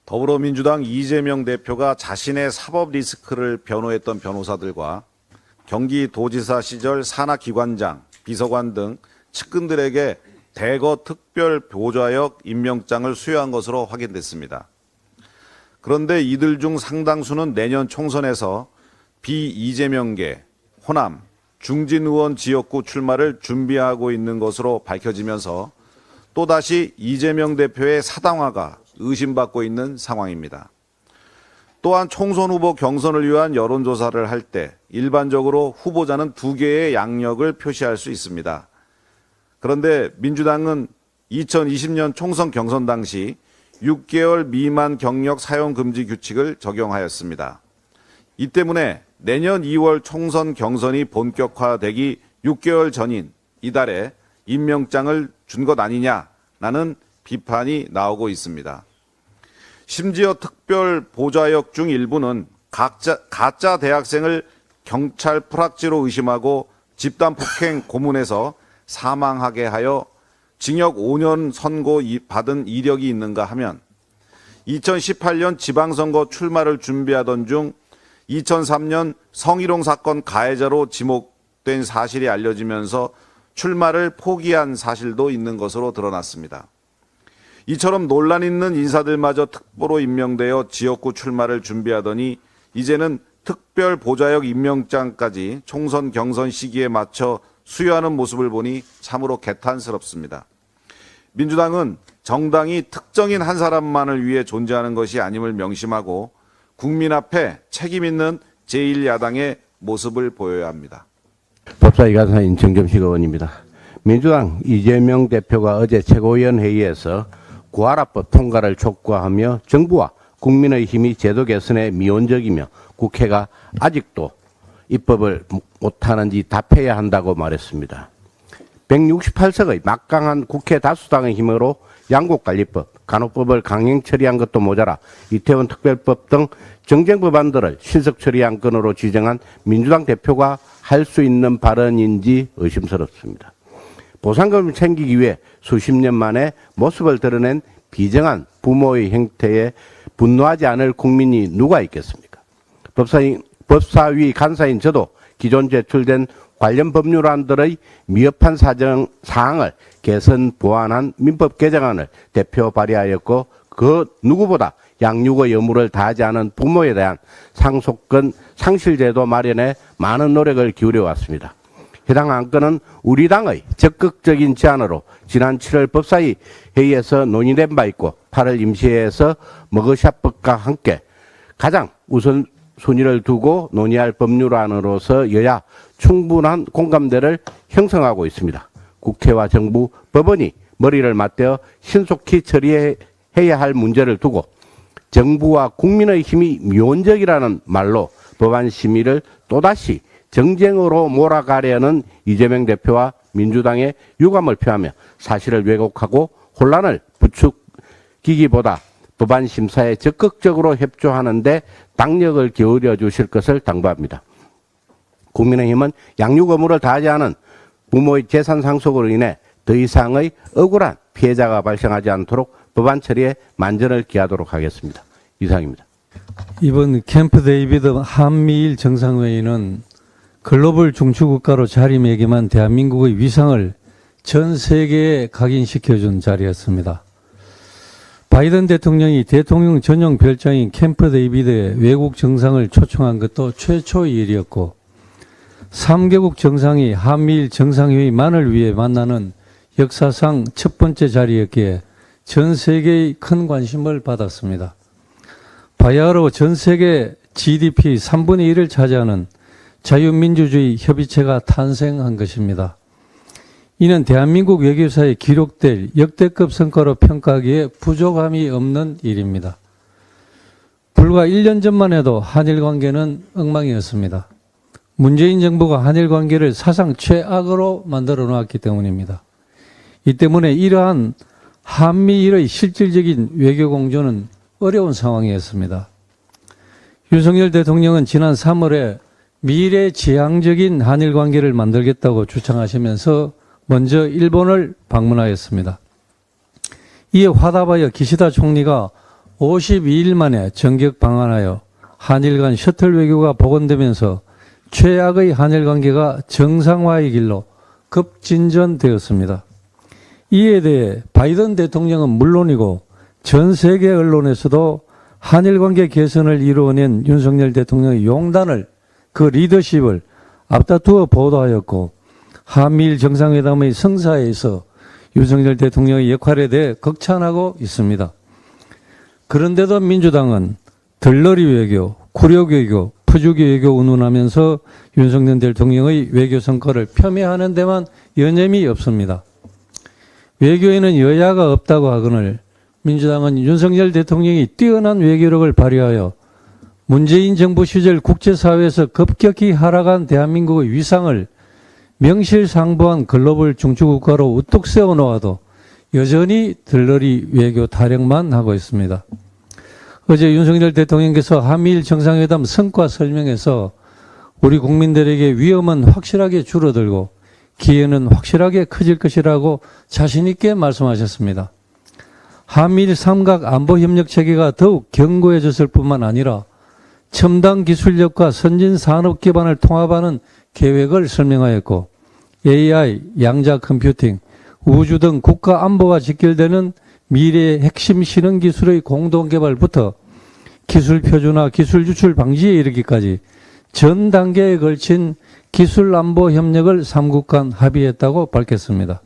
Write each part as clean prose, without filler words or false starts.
더불어민주당 이재명 대표가 자신의 사법 리스크를 변호했던 변호사들과 경기도지사 시절 산하기관장, 비서관 등 측근들에게 대거 특별 보좌역 임명장을 수여한 것으로 확인됐습니다. 그런데 이들 중 상당수는 내년 총선에서 비이재명계, 호남, 중진 의원 지역구 출마를 준비하고 있는 것으로 밝혀지면서 또다시 이재명 대표의 사당화가 의심받고 있는 상황입니다. 또한 총선 후보 경선을 위한 여론조사를 할 때 일반적으로 후보자는 2개의 양력을 표시할 수 있습니다. 그런데 민주당은 2020년 총선 경선 당시 6개월 미만 경력 사용 금지 규칙을 적용하였습니다. 이 때문에 내년 2월 총선 경선이 본격화되기 6개월 전인 이달에 임명장을 준 것 아니냐라는 비판이 나오고 있습니다. 심지어 특별 보좌역 중 일부는 가짜 대학생을 경찰 프락지로 의심하고 집단 폭행 고문해서 사망하게 하여 징역 5년 선고 받은 이력이 있는가 하면 2018년 지방선거 출마를 준비하던 중 2003년 성희롱 사건 가해자로 지목된 사실이 알려지면서 출마를 포기한 사실도 있는 것으로 드러났습니다. 이처럼 논란 있는 인사들마저 특보로 임명되어 지역구 출마를 준비하더니 이제는 특별 보좌역 임명장까지 총선 경선 시기에 맞춰 수여하는 모습을 보니 참으로 개탄스럽습니다. 민주당은 정당이 특정인 한 사람만을 위해 존재하는 것이 아님을 명심하고 국민 앞에 책임 있는 제1야당의 모습을 보여야 합니다. 법사위 간사인 정점식 의원입니다. 민주당 이재명 대표가 어제 최고위원회의에서 구하라법 통과를 촉구하며 정부와 국민의힘이 제도 개선에 미온적이며 국회가 아직도 입법을 못하는지 답해야 한다고 말했습니다. 168석의 막강한 국회 다수당의 힘으로 양곡관리법, 간호법을 강행 처리한 것도 모자라 이태원 특별법 등 정쟁 법안들을 신속 처리한 건으로 지정한 민주당 대표가 할 수 있는 발언인지 의심스럽습니다. 보상금을 챙기기 위해 수십 년 만에 모습을 드러낸 비정한 부모의 행태에 분노하지 않을 국민이 누가 있겠습니까? 법사위 간사인 저도 기존 제출된 관련 법률안들의 미흡한 사항을 개선 보완한 민법 개정안을 대표 발의하였고 그 누구보다 양육의 의무를 다하지 않은 부모에 대한 상속권 상실제도 마련에 많은 노력을 기울여 왔습니다. 해당 안건은 우리 당의 적극적인 제안으로 지난 7월 법사위 회의에서 논의된 바 있고 8월 임시회에서 머그샷법과 함께 가장 우선순위를 두고 논의할 법률안으로서 여야 충분한 공감대를 형성하고 있습니다. 국회와 정부, 법원이 머리를 맞대어 신속히 처리해야 할 문제를 두고 정부와 국민의 힘이 미온적이라는 말로 법안 심의를 또다시 정쟁으로 몰아가려는 이재명 대표와 민주당의 유감을 표하며 사실을 왜곡하고 혼란을 부추기기보다 법안 심사에 적극적으로 협조하는 데 당력을 기울여 주실 것을 당부합니다. 국민의힘은 양육 의무를 다하지 않은 부모의 재산 상속으로 인해 더 이상의 억울한 피해자가 발생하지 않도록 법안 처리에 만전을 기하도록 하겠습니다. 이상입니다. 이번 캠프 데이비드 한미일 정상회의는 글로벌 중추국가로 자리매김한 대한민국의 위상을 전 세계에 각인시켜준 자리였습니다. 바이든 대통령이 대통령 전용 별장인 캠프 데이비드에 외국 정상을 초청한 것도 최초의 일이었고 3개국 정상이 한미일 정상회의만을 위해 만나는 역사상 첫 번째 자리였기에 전 세계의 큰 관심을 받았습니다. 바야흐로 전 세계 GDP 3분의 1을 차지하는 자유민주주의 협의체가 탄생한 것입니다. 이는 대한민국 외교사에 기록될 역대급 성과로 평가하기에 부족함이 없는 일입니다. 불과 1년 전만 해도 한일 관계는 엉망이었습니다. 문재인 정부가 한일 관계를 사상 최악으로 만들어 놓았기 때문입니다. 이 때문에 이러한 한미일의 실질적인 외교 공조는 어려운 상황이었습니다. 윤석열 대통령은 지난 3월에 미래지향적인 한일 관계를 만들겠다고 주창하시면서 먼저 일본을 방문하였습니다. 이에 화답하여 기시다 총리가 52일 만에 전격 방한하여 한일 간 셔틀 외교가 복원되면서 최악의 한일 관계가 정상화의 길로 급진전되었습니다. 이에 대해 바이든 대통령은 물론이고 전 세계 언론에서도 한일 관계 개선을 이루어낸 윤석열 대통령의 용단을, 그 리더십을 앞다투어 보도하였고, 한미일 정상회담의 성사에 있어 윤석열 대통령의 역할에 대해 극찬하고 있습니다. 그런데도 민주당은 들러리 외교, 굴욕 외교, 푸주기 외교 운운하면서 윤석열 대통령의 외교 성과를 폄훼하는 데만 여념이 없습니다. 외교에는 여야가 없다고 하거늘 민주당은 윤석열 대통령이 뛰어난 외교력을 발휘하여 문재인 정부 시절 국제사회에서 급격히 하락한 대한민국의 위상을 명실상부한 글로벌 중추국가로 우뚝 세워놓아도 여전히 들러리 외교 타령만 하고 있습니다. 어제 윤석열 대통령께서 한미일 정상회담 성과 설명에서 우리 국민들에게 위험은 확실하게 줄어들고 기회는 확실하게 커질 것이라고 자신 있게 말씀하셨습니다. 한미일 삼각 안보협력 체계가 더욱 견고해졌을 뿐만 아니라 첨단 기술력과 선진 산업 기반을 통합하는 계획을 설명하였고, AI, 양자 컴퓨팅, 우주 등 국가 안보와 직결되는 미래의 핵심 실험 기술의 공동 개발부터 기술 표준화, 기술 유출 방지에 이르기까지 전 단계에 걸친 기술 안보 협력을 3국 간 합의했다고 밝혔습니다.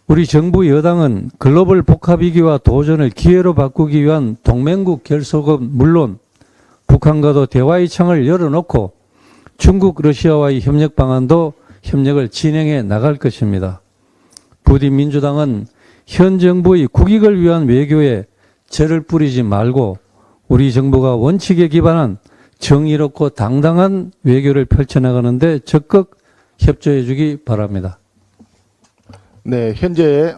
우리 정부 여당은 글로벌 복합위기와 도전을 기회로 바꾸기 위한 동맹국 결속은 물론 북한과도 대화의 창을 열어놓고 중국, 러시아와의 협력 방안도 협력을 진행해 나갈 것입니다. 부디 민주당은 현 정부의 국익을 위한 외교에 죄를 뿌리지 말고 우리 정부가 원칙에 기반한 정의롭고 당당한 외교를 펼쳐나가는데 적극 협조해 주기 바랍니다. 네, 현재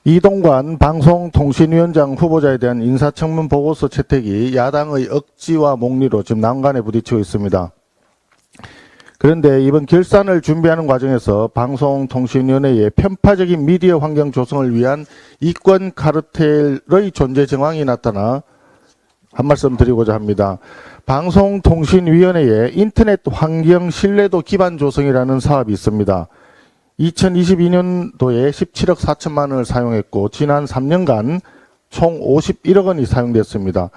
이동관 방송통신위원장 후보자에 대한 인사청문 보고서 채택이 야당의 억지와 목리로 지금 난관에 부딪히고 있습니다. 그런데 이번 결산을 준비하는 과정에서 방송통신위원회의 편파적인 미디어 환경 조성을 위한 이권 카르텔의 존재 정황이 나타나 한 말씀 드리고자 합니다. 방송통신위원회에 인터넷 환경 신뢰도 기반 조성이라는 사업이 있습니다. 2022년도에 17억 4천만 원을 사용했고 지난 3년간 총 51억 원이 사용됐습니다.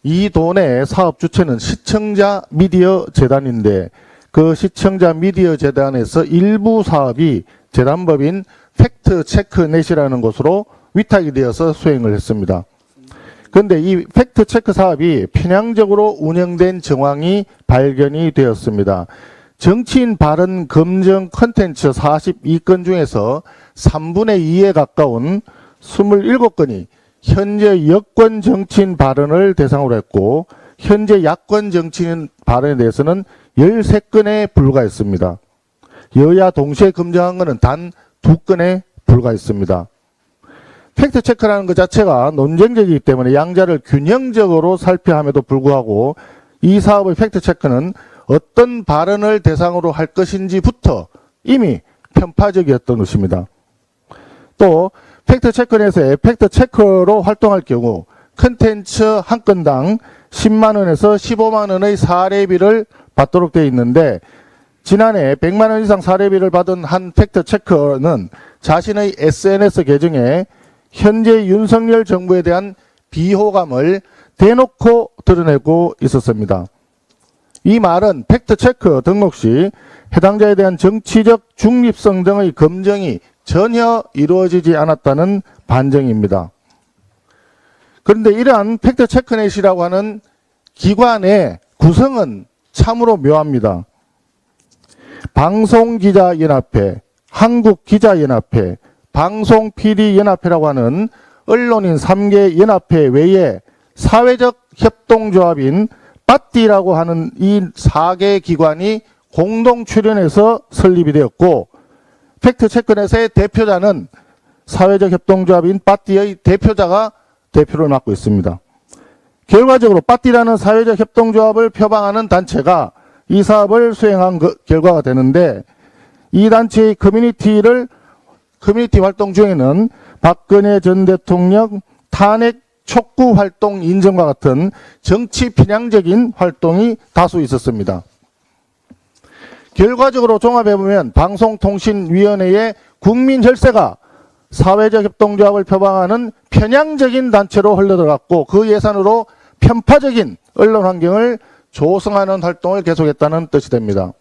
이 돈의 사업 주체는 시청자 미디어 재단인데 그 시청자 미디어 재단에서 일부 사업이 재단법인 팩트체크넷이라는 곳으로 위탁이 되어서 수행을 했습니다. 그런데 이 팩트체크 사업이 편향적으로 운영된 정황이 발견이 되었습니다. 정치인 발언 검증 컨텐츠 42건 중에서 3분의 2에 가까운 27건이 현재 여권 정치인 발언을 대상으로 했고 현재 야권 정치인 발언에 대해서는 13건에 불과했습니다. 여야 동시에 검증한 것은 단 2건에 불과했습니다. 팩트체크라는 것 자체가 논쟁적이기 때문에 양자를 균형적으로 살펴야 함에도 불구하고 이 사업의 팩트체크는 어떤 발언을 대상으로 할 것인지부터 이미 편파적이었던 것입니다. 또 팩트체크넷에 팩트체커로 활동할 경우 컨텐츠 한 건당 10만 원에서 15만 원의 사례비를 받도록 되어 있는데 지난해 100만 원 이상 사례비를 받은 한 팩트체커는 자신의 SNS 계정에 현재 윤석열 정부에 대한 비호감을 대놓고 드러내고 있었습니다. 이 말은 팩트체크 등록 시 해당자에 대한 정치적 중립성 등의 검증이 전혀 이루어지지 않았다는 반증입니다. 그런데 이러한 팩트체크넷이라고 하는 기관의 구성은 참으로 묘합니다. 방송기자연합회, 한국기자연합회, 방송PD연합회라고 하는 언론인 3개 연합회 외에 사회적 협동조합인 빠띠라고 하는 이 4개 기관이 공동 출연해서 설립이 되었고 팩트체크넷의 대표자는 사회적 협동조합인 빠띠의 대표자가 대표를 맡고 있습니다. 결과적으로 빠띠라는 사회적 협동조합을 표방하는 단체가 이 사업을 수행한 결과가 되는데 이 단체의 커뮤니티 활동 중에는 박근혜 전 대통령 탄핵 촉구 활동 인정과 같은 정치 편향적인 활동이 다수 있었습니다. 결과적으로 종합해보면 방송통신위원회의 국민혈세가 사회적 협동조합을 표방하는 편향적인 단체로 흘러들어갔고 그 예산으로 편파적인 언론 환경을 조성하는 활동을 계속했다는 뜻이 됩니다.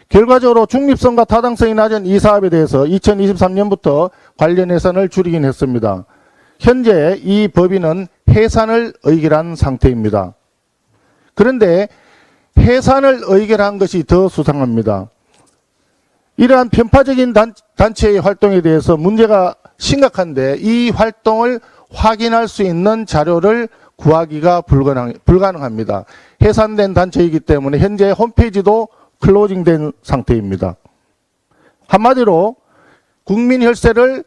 결과적으로 중립성과 타당성이 낮은 이 사업에 대해서 2023년부터 관련 예산을 줄이긴 했습니다. 현재 이 법인은 해산을 의결한 상태입니다. 그런데 해산을 의결한 것이 더 수상합니다. 이러한 편파적인 단체의 활동에 대해서 문제가 심각한데 이 활동을 확인할 수 있는 자료를 구하기가 불가능합니다. 해산된 단체이기 때문에 현재 홈페이지도 클로징된 상태입니다. 한마디로 국민 혈세를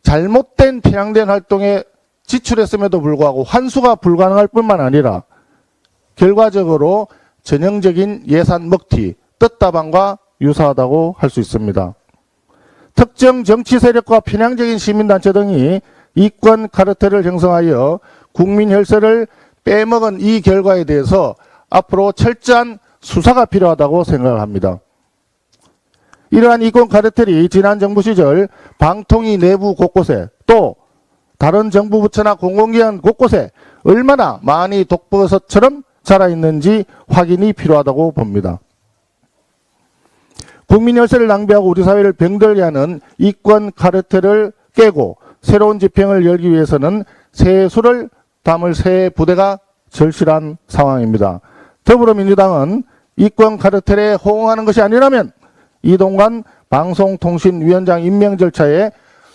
잘못된 편향된 활동에 지출했음에도 불구하고 환수가 불가능할 뿐만 아니라 결과적으로 전형적인 예산 먹튀, 뜯다방과 유사하다고 할 수 있습니다. 특정 정치 세력과 편향적인 시민단체 등이 이권 카르텔을 형성하여 국민 혈세를 빼먹은 이 결과에 대해서 앞으로 철저한 수사가 필요하다고 생각합니다. 이러한 이권 카르텔이 지난 정부 시절 방통위 내부 곳곳에 또 다른 정부 부처나 공공기관 곳곳에 얼마나 많이 독버섯처럼 자라있는지 확인이 필요하다고 봅니다. 국민 혈세를 낭비하고 우리 사회를 병들게 하는 이권 카르텔을 깨고 새로운 집행을 열기 위해서는 새 수를 담을 새 부대가 절실한 상황입니다. 더불어민주당은 이권 카르텔에 호응하는 것이 아니라면 이동관 방송통신위원장 임명 절차에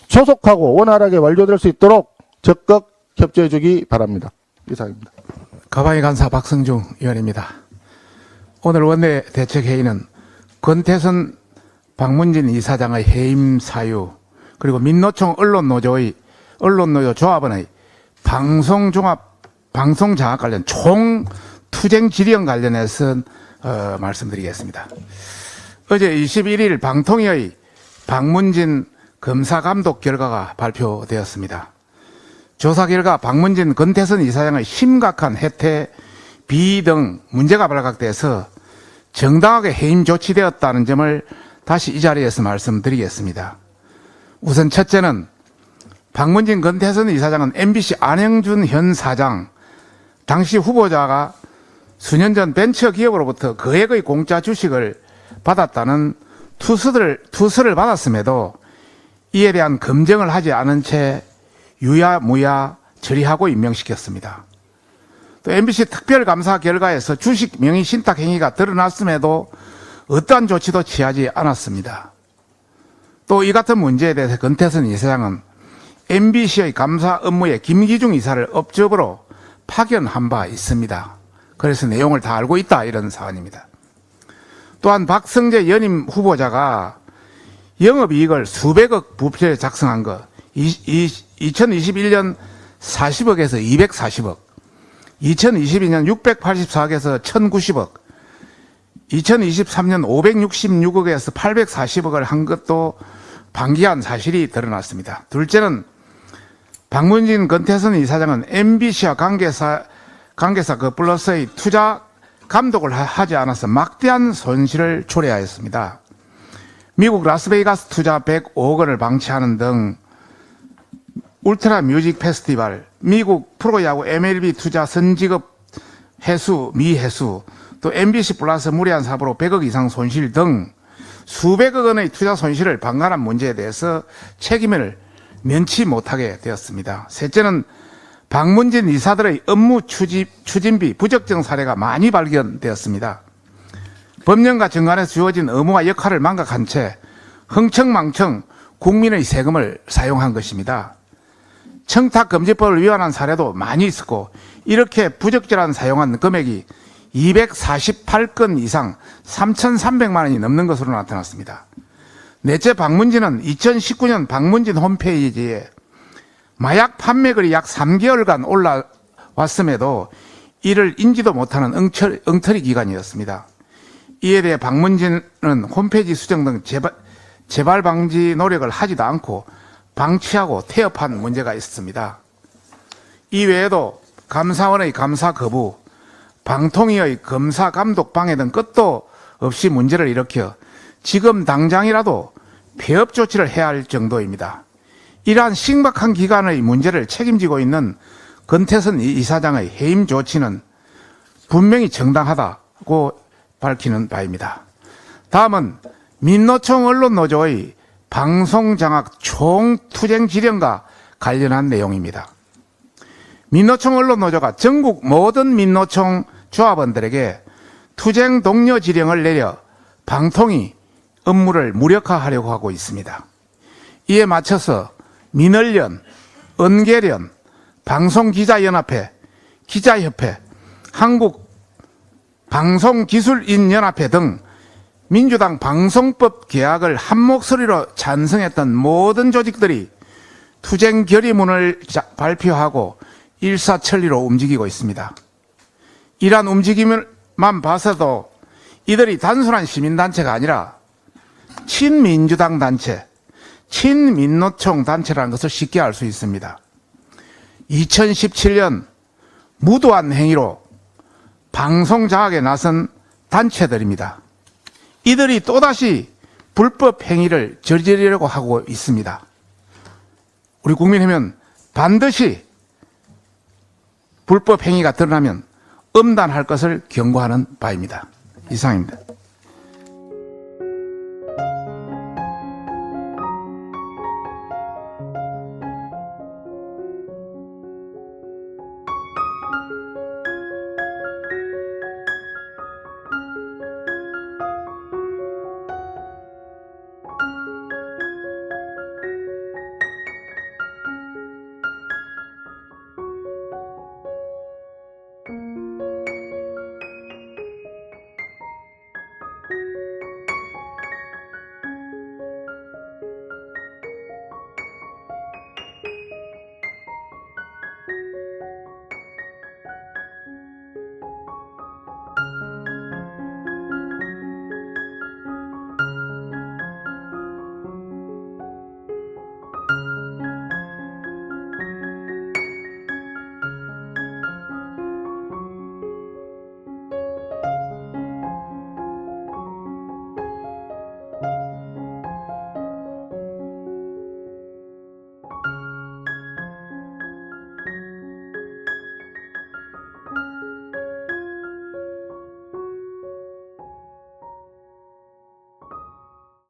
조속하고 원활하게 완료될 수 있도록 적극 협조해 주기 바랍니다. 이상입니다. 가방위 간사 박성중 의원입니다. 오늘 원내 대책회의는 권태선 박문진 이사장의 해임 사유 그리고 민노총 언론노조 조합원의 방송장악 관련 총투쟁 질의원 관련해서 말씀드리겠습니다. 어제 21일 방통위의 박문진 검사감독 결과가 발표되었습니다. 조사 결과 박문진 권태선 이사장의 심각한 해태, 비위 등 문제가 발각돼서 정당하게 해임 조치되었다는 점을 다시 이 자리에서 말씀드리겠습니다. 우선 첫째는 박문진 권태선 이사장은 MBC 안영준 현 사장, 당시 후보자가 수년 전 벤처기업으로부터 거액의 공짜 주식을 받았다는 투서를 받았음에도 이에 대한 검증을 하지 않은 채 유야무야 처리하고 임명시켰습니다. 또 MBC 특별감사 결과에서 주식 명의 신탁 행위가 드러났음에도 어떠한 조치도 취하지 않았습니다. 또 이 같은 문제에 대해서 권태선 이사장은 MBC의 감사 업무에 김기중 이사를 업적으로 파견한 바 있습니다. 그래서 내용을 다 알고 있다 이런 사안입니다. 또한 박성재 연임 후보자가 영업이익을 수백억 부표에 작성한 것 2021년 40억에서 240억 2022년 684억에서 1090억 2023년 566억에서 840억을 한 것도 방기한 사실이 드러났습니다. 둘째는 박문진 권태선 이사장은 MBC와 관계사 플러스의 투자 감독을 하지 않아서 막대한 손실을 초래하였습니다. 미국 라스베이거스 투자 105억 원을 방치하는 등 울트라 뮤직 페스티벌, 미국 프로야구 MLB 투자 선지급 회수, 미회수, 또 MBC 플러스 무리한 사업으로 100억 이상 손실 등 수백억 원의 투자 손실을 방관한 문제에 대해서 책임을 면치 못하게 되었습니다. 셋째는 박문진 이사들의 업무 추진비 부적정 사례가 많이 발견되었습니다. 법령과 정관에서 주어진 의무와 역할을 망각한 채 흥청망청 국민의 세금을 사용한 것입니다. 청탁금지법을 위반한 사례도 많이 있었고 이렇게 부적절한 사용한 금액이 248건 이상 3,300만 원이 넘는 것으로 나타났습니다. 넷째, 박문진은 2019년 박문진 홈페이지에 마약 판매글이 약 3개월간 올라왔음에도 이를 인지도 못하는 엉터리 기간이었습니다. 이에 대해 박문진은 홈페이지 수정 등 재발 방지 노력을 하지도 않고 방치하고 태업한 문제가 있습니다. 이외에도 감사원의 감사 거부, 방통위의 검사 감독 방해 등 끝도 없이 문제를 일으켜 지금 당장이라도 폐업 조치를 해야 할 정도입니다. 이러한 심각한 기관의 문제를 책임지고 있는 건태선 이사장의 해임 조치는 분명히 정당하다고 밝히는 바입니다. 다음은 민노총 언론노조의 방송장악 총투쟁 지령과 관련한 내용입니다. 민노총 언론노조가 전국 모든 민노총 조합원들에게 투쟁 독려 지령을 내려 방통위 업무를 무력화하려고 하고 있습니다. 이에 맞춰서 민언련, 언계련, 방송기자연합회, 기자협회, 한국방송기술인연합회 등 민주당 방송법 개혁을 한 목소리로 찬성했던 모든 조직들이 투쟁 결의문을 발표하고 일사천리로 움직이고 있습니다. 이러한 움직임만 봐서도 이들이 단순한 시민단체가 아니라 친민주당 단체, 친민노총 단체라는 것을 쉽게 알 수 있습니다. 2017년 무도한 행위로 방송 장악에 나선 단체들입니다. 이들이 또다시 불법 행위를 저지르려고 하고 있습니다. 우리 국민회의는 반드시 불법 행위가 드러나면 엄단할 것을 경고하는 바입니다. 이상입니다.